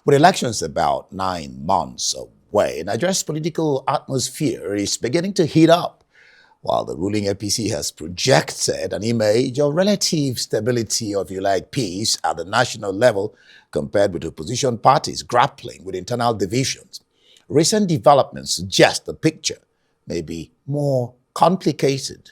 With elections about 9 months away, Nigeria's political atmosphere is beginning to heat up, while the ruling APC has projected an image of relative stability, or if you like, peace at the national level compared with opposition parties grappling with internal divisions. Recent developments suggest the picture may be more complicated.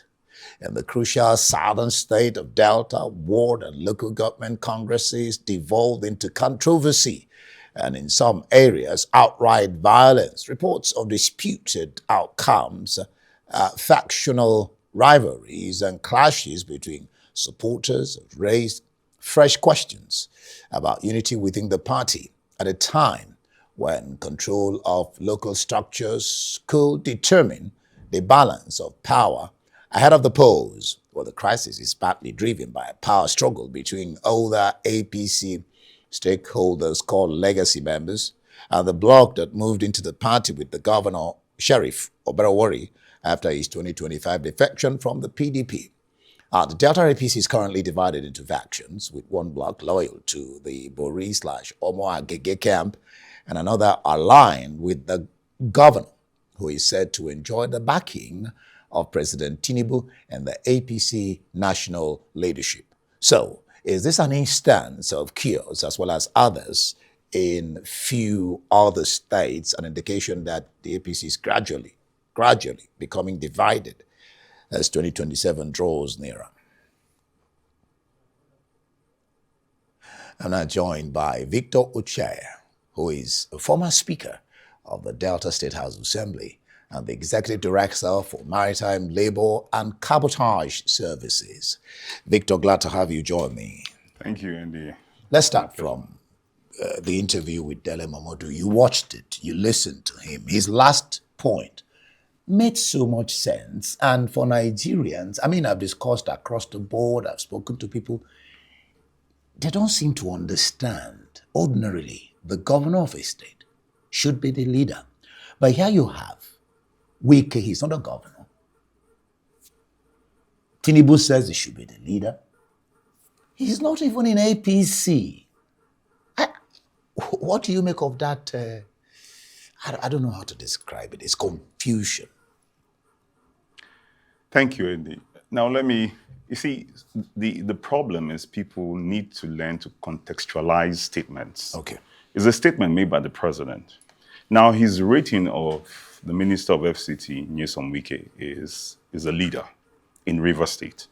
In the crucial southern state of Delta, ward and local government congresses devolved into controversy, and in some areas, outright violence. Reports of disputed outcomes, factional rivalries, and clashes between supporters have raised fresh questions about unity within the party at a time when control of local structures could determine the balance of power ahead of the polls. Well, the crisis is partly driven by a power struggle between older APC stakeholders called legacy members and the bloc that moved into the party with the governor, Sheriff Oberawori, after his 2025 defection from the PDP. The Delta APC is currently divided into factions, with one bloc loyal to the Bori/Omo Agege camp and another aligned with the governor, who is said to enjoy the backing of President Tinubu and the APC national leadership. So, is this an instance of chaos as well as others in few other states, an indication that the APC is gradually becoming divided as 2027 draws nearer? I'm now joined by Victor Ochei, who is a former speaker of the Delta State House Assembly and the Executive Director for Maritime, Labor and Cabotage Services. Victor, glad to have you join me. Thank you, Andy. Let's start from the interview with Dele Momodu. You watched it, you listened to him. His last point made so much sense. And for Nigerians, I mean, I've discussed across the board, I've spoken to people, they don't seem to understand. Ordinarily, the governor of a state should be the leader. But here you have Wike, he's not a governor. Tinubu says he should be the leader. He's not even in APC. What do you make of that? I don't know how to describe it. It's confusion. Thank you, Andy. Now you see, the problem is people need to learn to contextualize statements. Okay. It's a statement made by the president. Now, his rating of the Minister of FCT, Nyesom Wike, is a leader in Rivers State.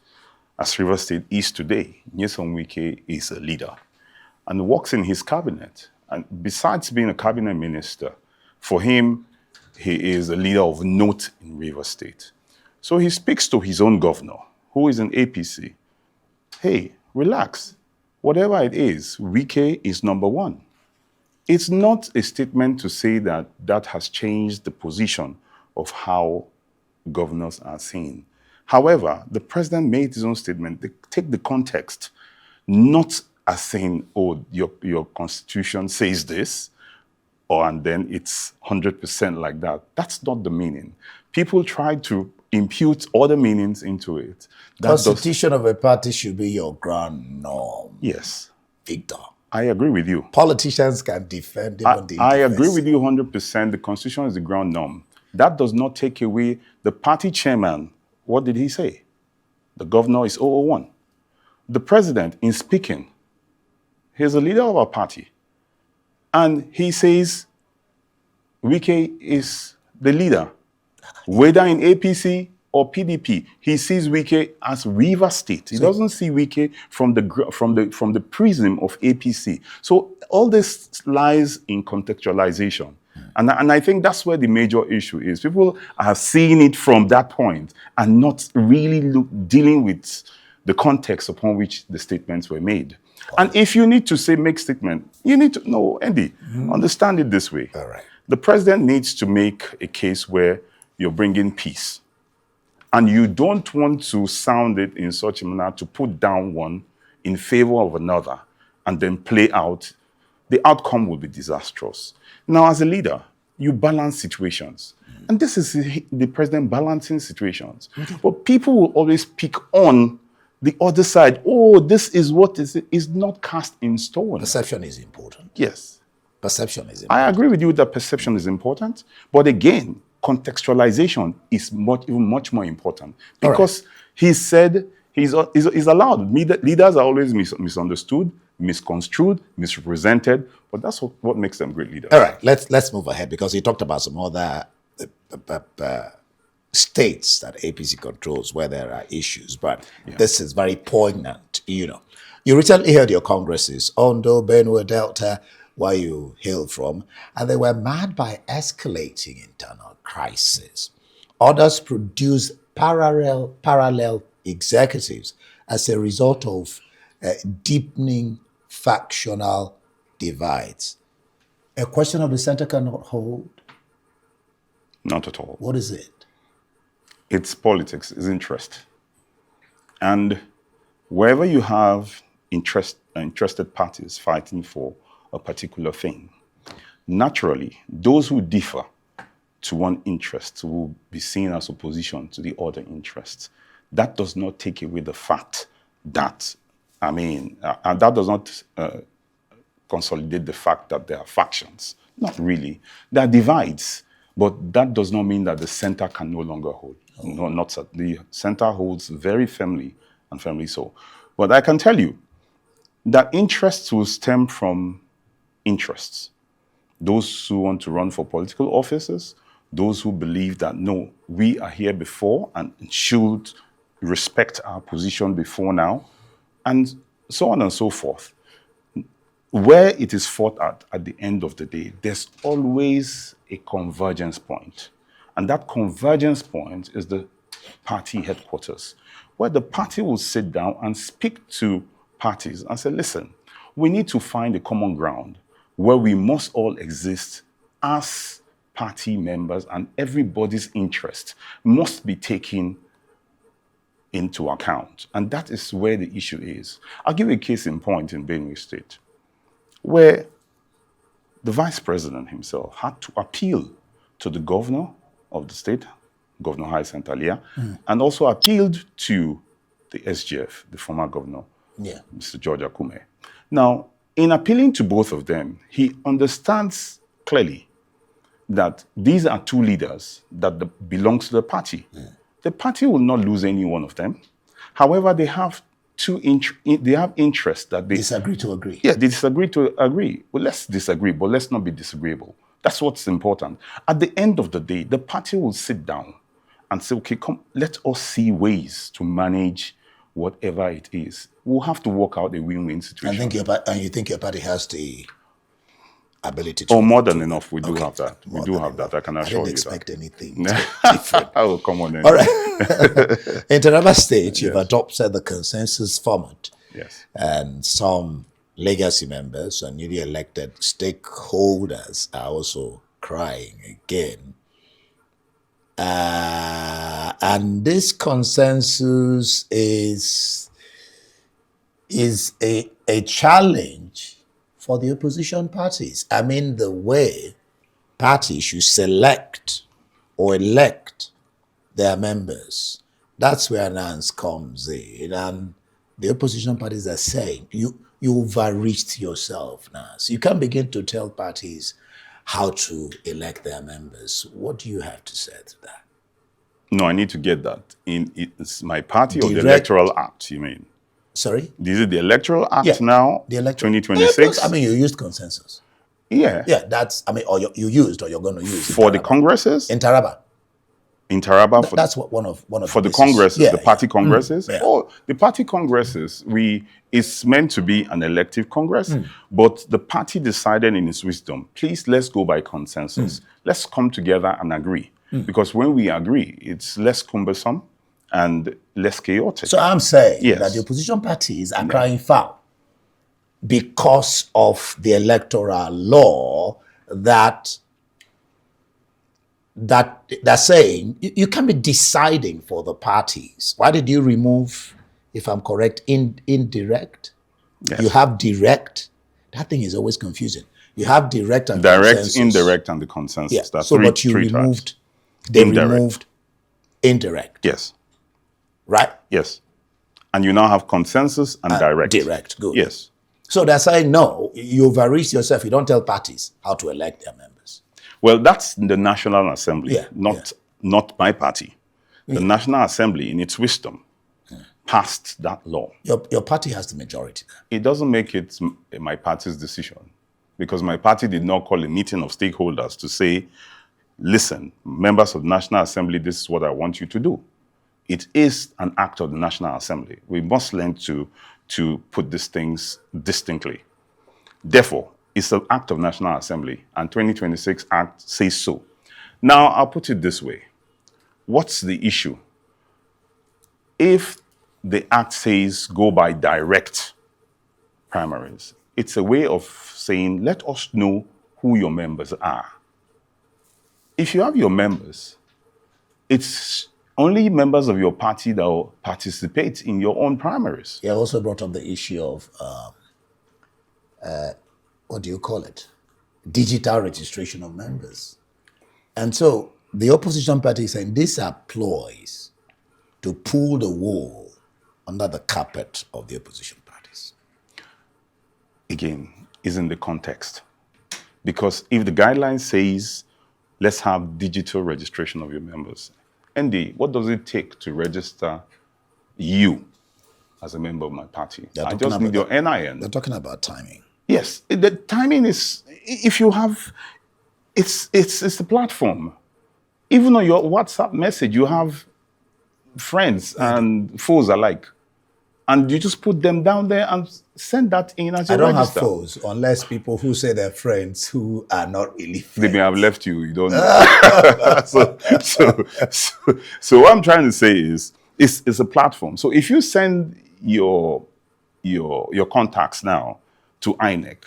As Rivers State is today, Nyesom Wike is a leader and works in his cabinet. And besides being a cabinet minister, for him, he is a leader of note in Rivers State. So he speaks to his own governor, who is an APC. Hey, relax. Whatever it is, Wike is number one. It's not a statement to say that that has changed the position of how governors are seen. However, the president made his own statement. They take the context, not as saying, oh, your constitution says this, and then it's 100% like that. That's not the meaning. People try to impute other meanings into it. Constitution of a party should be your ground norm. Yes. Victor. I agree with you. Politicians can defend even the I agree with you 100%. The constitution is the ground norm. That does not take away the party chairman. What did he say? The governor is 001. The president, in speaking, he's a leader of our party. And he says Wike is the leader. Whether in APC or PDP, he sees Wike as River State. He doesn't see Wike from the prism of APC. So all this lies in contextualization. And I think that's where the major issue is. People are seeing it from that point and not really dealing with the context upon which the statements were made. And if you need to make statement, you need to know, Andy, understand it this way. All right. The president needs to make a case where you're bringing peace. And you don't want to sound it in such a manner to put down one in favor of another and then play out. The outcome will be disastrous. Now, as a leader, you balance situations. And this is the president balancing situations. But people will always pick on the other side. Oh, this is what is not cast in stone. Perception is important. Yes. Perception is I important. agree with you that perception is important, but again, contextualization is much more important because he said he's allowed. Leaders are always misunderstood, misconstrued, misrepresented, but that's what makes them great leaders. All right, let's move ahead because he talked about some other states that APC controls where there are issues, but this is very poignant. You recently held your congresses, Ondo, Benue, Delta, where you hail from, and they were marred by escalating internal crisis. Others produced parallel executives as a result of deepening factional divides. A question of the center cannot hold. Not at all. What is it? It's politics, it's interest. And wherever you have interested parties fighting for a particular thing, naturally, those who differ to one interest will be seen as opposition to the other interests. That does not take away the fact that, and that does not consolidate the fact that there are factions. Not really. There are divides, but that does not mean that the center can no longer hold. No, not so. The center holds very firmly, and firmly so. But I can tell you that interests will stem from interests. Those who want to run for political offices, those who believe that, no, we are here before and should respect our position before now, and so on and so forth. Where it is fought at the end of the day, there's always a convergence point. And that convergence point is the party headquarters, where the party will sit down and speak to parties and say, listen, we need to find a common ground where we must all exist as party members and everybody's interest must be taken into account. And that is where the issue is. I'll give you a case in point in Benue State, where the vice president himself had to appeal to the governor of the state, Governor Hyacinth Alia, and also appealed to the SGF, the former governor, Mr. George Akume. Now, in appealing to both of them, he understands clearly that these are two leaders that belong to the party. The party will not lose any one of them. However, they have interests that they disagree to agree. Yeah, they disagree to agree. Well, let's disagree, but let's not be disagreeable. That's what's important. At the end of the day, the party will sit down and say, okay, come, let us see ways to manage whatever it is. We'll have to work out a win-win situation. You think your party has the ability to... Oh, more than enough. We do have that. We do have that. I can assure you that. I didn't expect anything different. I will come on then. All right. In Taraba State, you've adopted the consensus format. Yes. And some legacy members and newly elected stakeholders are also crying again. And this consensus is a challenge for the opposition parties. I mean, the way parties should select or elect their members, that's where NANS comes in. And the opposition parties are saying, you overreached yourself, NANS. You can't begin to tell parties how to elect their members. What do you have to say to that? No, I need to get that. It's my party or the Electoral Act, you mean? Sorry? Is it the Electoral Act now? The Electoral 2026? I mean, you used consensus. Yeah. Yeah, that's, I mean, or you used or you're going to use. For the congresses? In Taraba. In Taraba? That's what one of for the congresses, the party congresses? Yeah. Oh, the party congresses, it's meant to be an elective congress, but the party decided in its wisdom, please, let's go by consensus. Let's come together and agree. Because when we agree, it's less cumbersome and less chaotic. So I'm saying that the opposition parties are crying foul because of the electoral law that they're saying you can't be deciding for the parties. Why did you remove, if I'm correct, indirect? Yes. You have direct. That thing is always confusing. You have direct and consensus. Indirect, and the consensus. Yeah. That's so, but you removed. They removed indirect. Yes. Right? Yes. And you now have consensus and direct. Direct. Good. Yes. So they're saying, no, you overreach yourself. You don't tell parties how to elect their members. Well, that's the National Assembly, Yeah, not my party. The Yeah. National Assembly, in its wisdom, passed that law. Your party has the majority there. It doesn't make it my party's decision, because my party did not call a meeting of stakeholders to say, listen, members of the National Assembly, this is what I want you to do. It is an act of the National Assembly. We must learn to put these things distinctly. Therefore, it's an act of National Assembly, and 2026 Act says so. Now, I'll put it this way. What's the issue? If the Act says go by direct primaries, it's a way of saying, let us know who your members are. If you have your members, it's only members of your party that will participate in your own primaries. You also brought up the issue of, what do you call it? Digital registration of members. And so the opposition party is saying these are ploys to pull the wool under the carpet of the opposition parties. Again, is in the context. Because if the guideline says, let's have digital registration of your members, Andy, what does it take to register you as a member of my party? I just need your NIN. They're talking about timing. Yes, the timing is, if you have, it's the platform. Even on your WhatsApp message, you have friends and foes alike. And you just put them down there and send that in as your register. I don't have foes, unless people who say they're friends who are not really friends. They may have left you, you don't know. so what I'm trying to say is, it's a platform. So if you send your contacts now to INEC,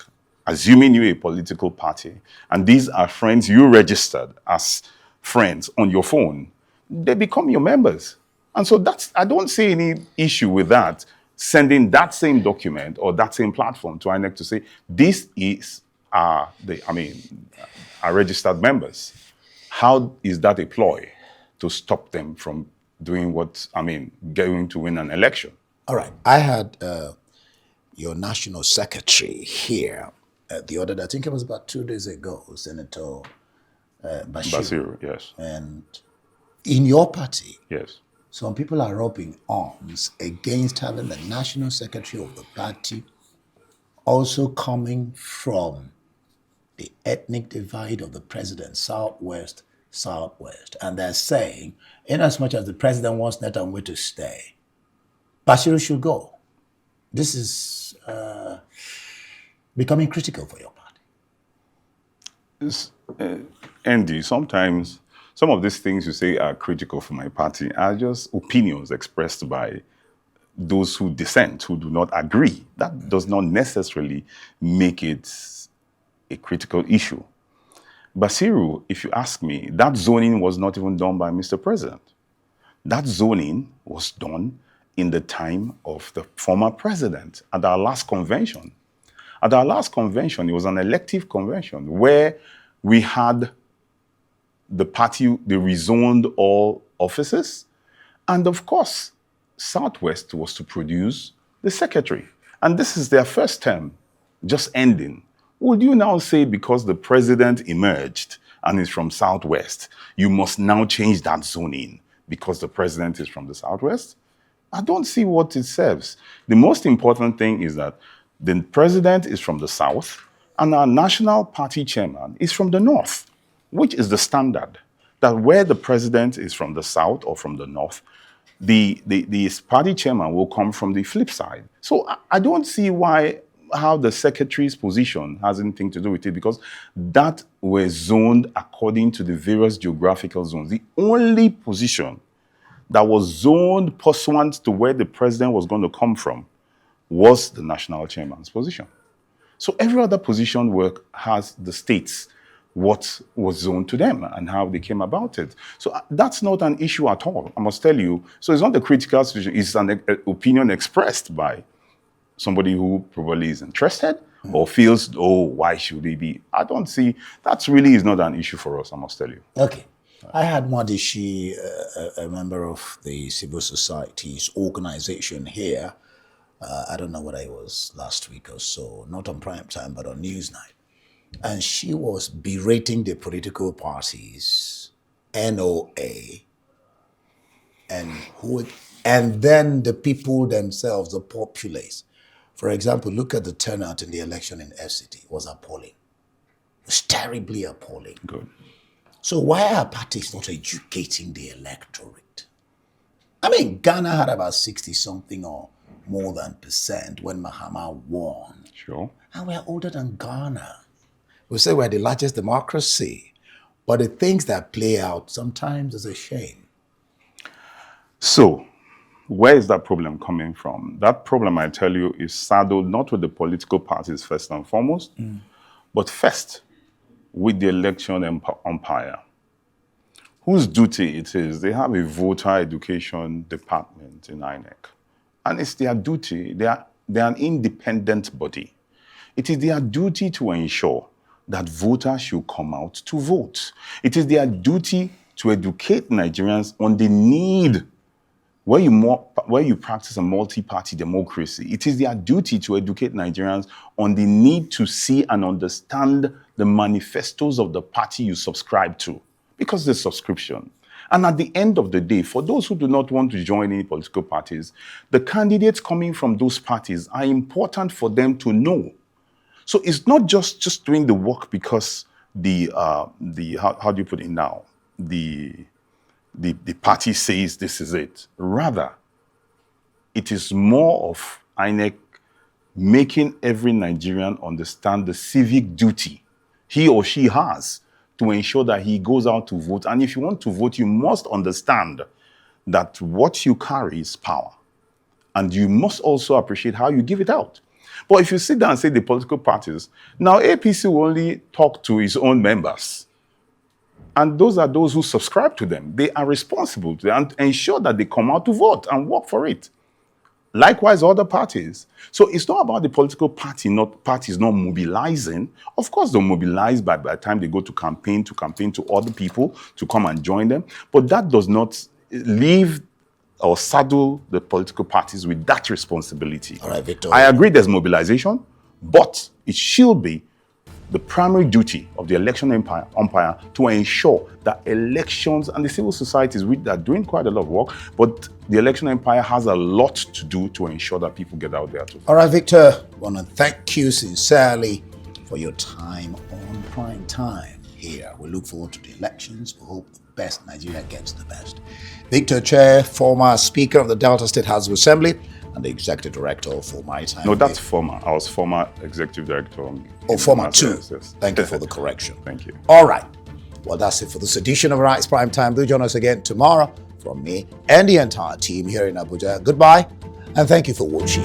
assuming you're a political party, and these are friends you registered as friends on your phone, they become your members. And so I don't see any issue with that, sending that same document or that same platform to INEC to say, this is our registered members. How is that a ploy to stop them from doing going to win an election? All right. I had your national secretary here the other day, I think it was about 2 days ago, Senator Basiru, yes. And in your party, yes, some people are up in arms against having the national secretary of the party also coming from the ethnic divide of the president, Southwest. And they're saying, in as much as the president wants Netanyahu to stay, Basiru should go. This is becoming critical for your party. Andy, sometimes some of these things you say are critical for my party are just opinions expressed by those who dissent, who do not agree. That does not necessarily make it a critical issue. Basiru, if you ask me, that zoning was not even done by Mr. President. That zoning was done in the time of the former president at our last convention. At our last convention, it was an elective convention where we had the party, they rezoned all offices. And of course, Southwest was to produce the secretary. And this is their first term, just ending. Would you now say because the president emerged and is from Southwest, you must now change that zoning because the president is from the Southwest? I don't see what it serves. The most important thing is that the president is from the South and our national party chairman is from the North, which is the standard. That where the president is from the South or from the North, the party chairman will come from the flip side. So I don't see how the secretary's position has anything to do with it, because that was zoned according to the various geographical zones. The only position that was zoned pursuant to where the president was going to come from was the national chairman's position. So every other position has the states what was zoned to them and how they came about it. So that's not an issue at all, I must tell you. So it's not a critical situation, it's an opinion expressed by somebody who probably is interested or feels, oh, why should they be? I don't see, that really is not an issue for us, I must tell you. Okay. I had Mwadishi, a member of the civil society's organization here, I don't know whether it was last week or so, not on prime time, but on Newsnight. And she was berating the political parties, NOA, and and then the people themselves, the populace. For example, look at the turnout in the election in FCT. It was appalling. It was terribly appalling. Good. So why are parties not educating the electorate? I mean, Ghana had about 60-something or more than percent when Mahama won. Sure. And we're older than Ghana. We say we're the largest democracy. But the things that play out sometimes is a shame. So, where is that problem coming from? That problem, I tell you, is saddled not with the political parties first and foremost, but first with the election umpire, whose duty it is. They have a voter education department in INEC. And it's their duty. They're an independent body. It is their duty to ensure that voters should come out to vote. It is their duty to educate Nigerians on the need. Where you practice a multi-party democracy, it is their duty to educate Nigerians on the need to see and understand the manifestos of the party you subscribe to, because there's subscription. And at the end of the day, for those who do not want to join any political parties, the candidates coming from those parties are important for them to know. So it's not just doing the work because how do you put it now? The party says this is it. Rather, it is more of INEC making every Nigerian understand the civic duty he or she has to ensure that he goes out to vote. And if you want to vote, you must understand that what you carry is power. And you must also appreciate how you give it out. But if you sit down and say the political parties, now APC will only talk to its own members. And those are those who subscribe to them. They are responsible to and ensure that they come out to vote and work for it. Likewise, other parties. So it's not about the political parties not mobilizing. Of course, they'll mobilize by the time they go to campaign to other people to come and join them. But that does not leave or saddle the political parties with that responsibility. All right, Victor. I agree there's mobilization, but it should be the primary duty of the election umpire to ensure that elections and the civil societies, which are doing quite a lot of work, but the election umpire has a lot to do to ensure that people get out there to vote. All right, Victor, I want to thank you sincerely for your time on Prime Time here. We look forward to the elections. We hope the best Nigeria gets the best. Victor Ochei, former Speaker of the Delta State House of Assembly and the Executive Director for My Time. No, that's former. I was former Executive Director. Oh, former too. Yes. Thank you for the correction. Thank you. All right. Well, that's it for this edition of Rights Prime Time. Do join us again tomorrow from me and the entire team here in Abuja. Goodbye, and thank you for watching.